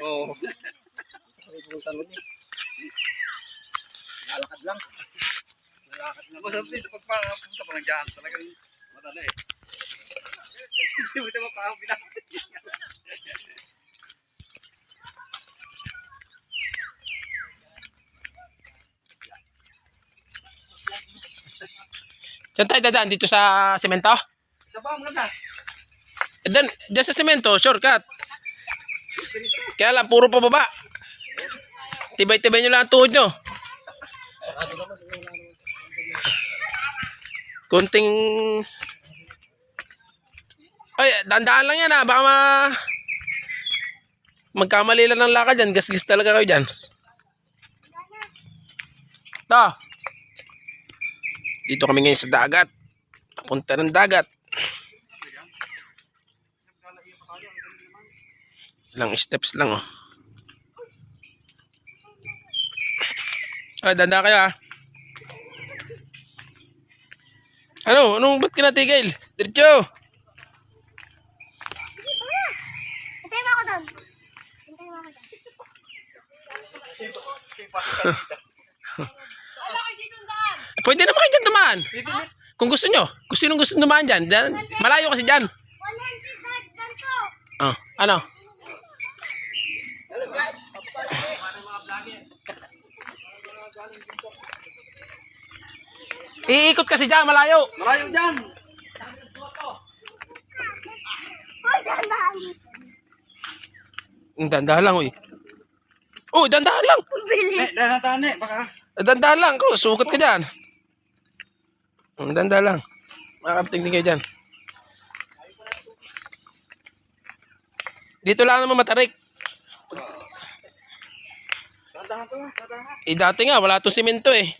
Oo. Lalakad lang. Lalakad lang. Masarap dito pagpunta pa ng dyan. Talagang madali. Hindi mo naman pa ako pinakot. Saan tayo dadaan? Dito sa semento? Isa pa, maganda. Diyan sa semento, shortcut. Kaya lang, puro pababa. Tibay-tibay nyo lang ang tuhod nyo. Kunting... Ay, dandaan lang yan ha. Baka magkamali lang ng lakad dyan. Gas-gas talaga kayo dyan. Ito. Dito kami ngayon sa dagat. Papunta ng dagat. Ilang steps lang oh. Ay, danda kayo ah. Ano? Anong ba't kinatigil? Diretso! Hintay mo ako doon. Hintay mo ako doon. Wala kayo dito daan. Pwede naman kayo dyan dumaan. Kung gusto nyo. Kung sinong gusto dumaan dyan. Malayo kasi dyan. 100 daan to. Oh, ano? Iikot kasi dyan, malayo. Malayo dyan. Uy, daan. Dandahan lang, uy. Oh, dandahan lang. Bilis. Dahan-dahan baka. Dandahan lang. Sukat ka dyan. Dandahan lang. Makakating din kayo dyan. Dito lang naman matarik. Dahan-dahan to, dahan-dahan. Eh, dati nga, wala itong simento eh.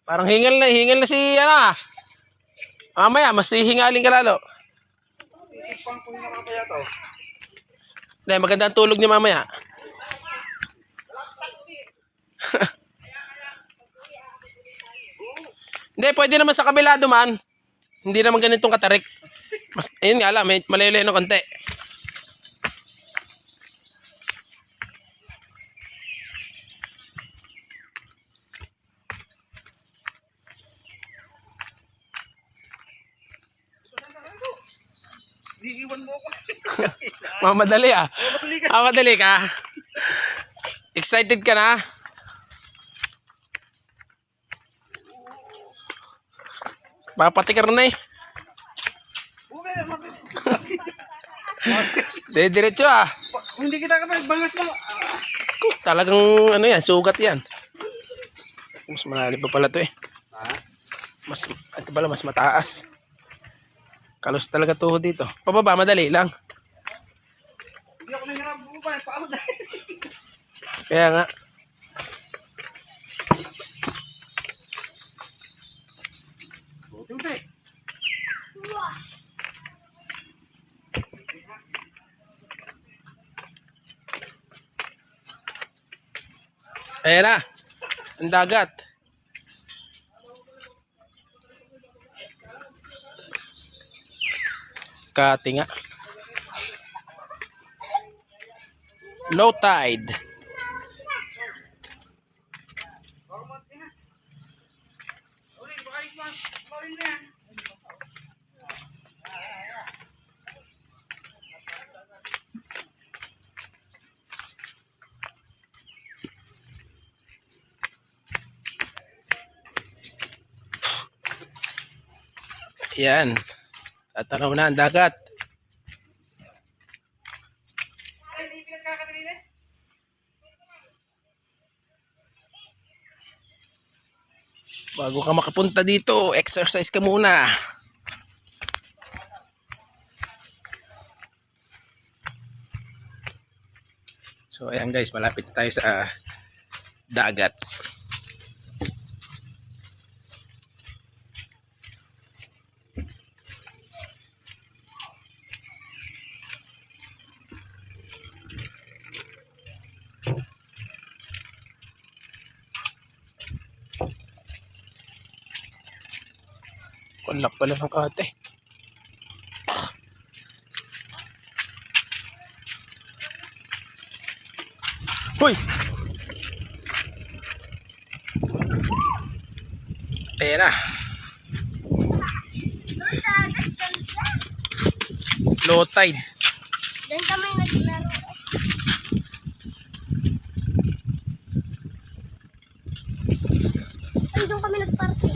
Parang hingal na si, ano ah. Mamaya, mas hihingalin ka lalo. Ipang kung nakapaya to. Hindi, maganda ang tulog niya mamaya. Hindi, pwede naman sa kabila duman. Hindi naman ganitong katarik. Ayun nga lang, may malayo-layo ng konti. Iiwan mo ako. Mamadali ah. Matuli ka. Mamadali ka. Excited ka na? Papatikar na eh. Okay na, matuli. Diretso ah. Kung hindi kita kapag bangas mo. Talagang ano yan, sugat yan. Mas malalim pa pala to eh. Ha? Ito pala, mas mataas. Kalos talaga tuhod dito. Pababa, madali lang. Hindi ako nahirap bumaba. Paano dahil? Kaya nga. Buti. Ayan na. Ang dagat. Katinga. Low tide. Yan. Tatanaw na ang dagat. Bago ka makapunta dito, exercise ka muna. So ayan guys, malapit na tayo sa dagat. Wala pala ng kate. Hoy! Ayan na. Low tide. Diyan kami naglaro. Ay, doon kami nagparty.